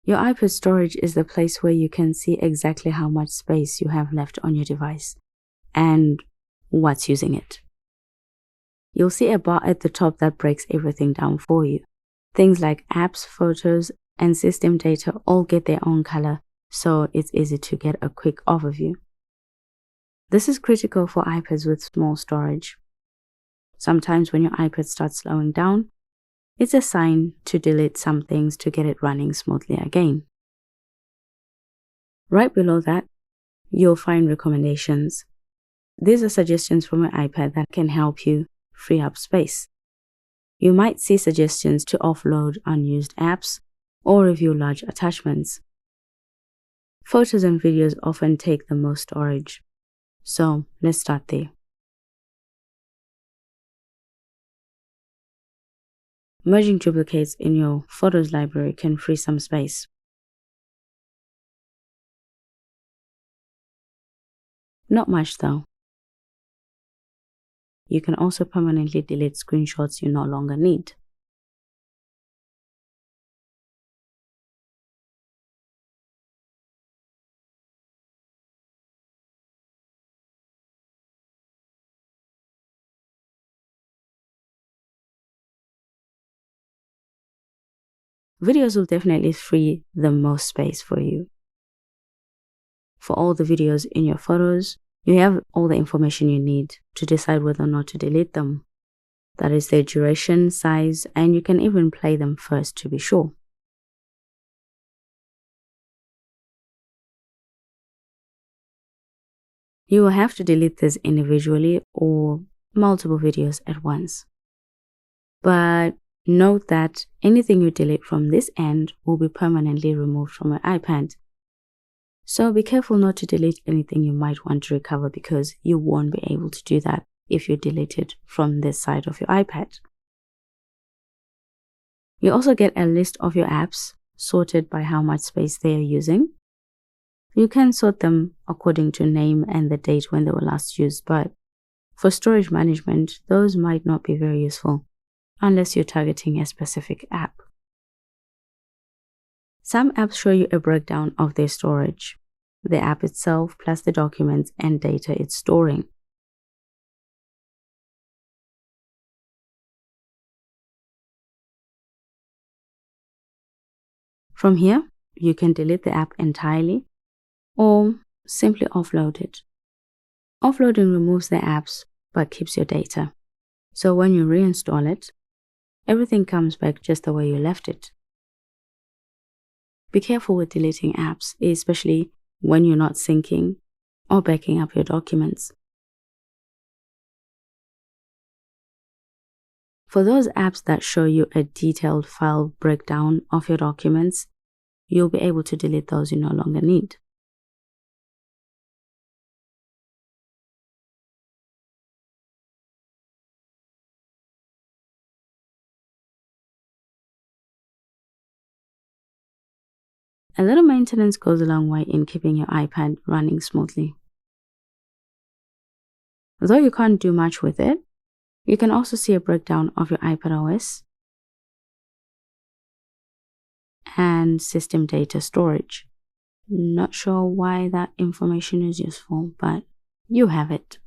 Your iPad storage is the place where you can see exactly how much space you have left on your device and what's using it. You'll see a bar at the top that breaks everything down for you. Things like apps, photos, and system data all get their own color, so it's easy to get a quick overview. This is critical for iPads with small storage. Sometimes when your iPad starts slowing down, it's a sign to delete some things to get it running smoothly again. Right below that, you'll find recommendations. These are suggestions from your iPad that can help you free up space. You might see suggestions to offload unused apps or review large attachments. Photos and videos often take the most storage, so let's start there. Merging duplicates in your Photos library can free some space. Not much though. You can also permanently delete screenshots you no longer need. Videos will definitely free the most space for you. For all the videos in your photos, you have all the information you need to decide whether or not to delete them. That is their duration, size, and you can even play them first to be sure. You will have to delete this individually or multiple videos at once. But note that anything you delete from this end will be permanently removed from your iPad. So be careful not to delete anything you might want to recover because you won't be able to do that if you delete it from this side of your iPad. You also get a list of your apps sorted by how much space they are using. You can sort them according to name and the date when they were last used, but for storage management, those might not be very useful unless you're targeting a specific app. Some apps show you a breakdown of their storage, the app itself plus the documents and data it's storing. From here, you can delete the app entirely or simply offload it. Offloading removes the apps but keeps your data. So when you reinstall it, everything comes back just the way you left it. Be careful with deleting apps, especially when you're not syncing or backing up your documents. For those apps that show you a detailed file breakdown of your documents, you'll be able to delete those you no longer need. A little maintenance goes a long way in keeping your iPad running smoothly. Though you can't do much with it, you can also see a breakdown of your iPad OS and system data storage. Not sure why that information is useful, but you have it.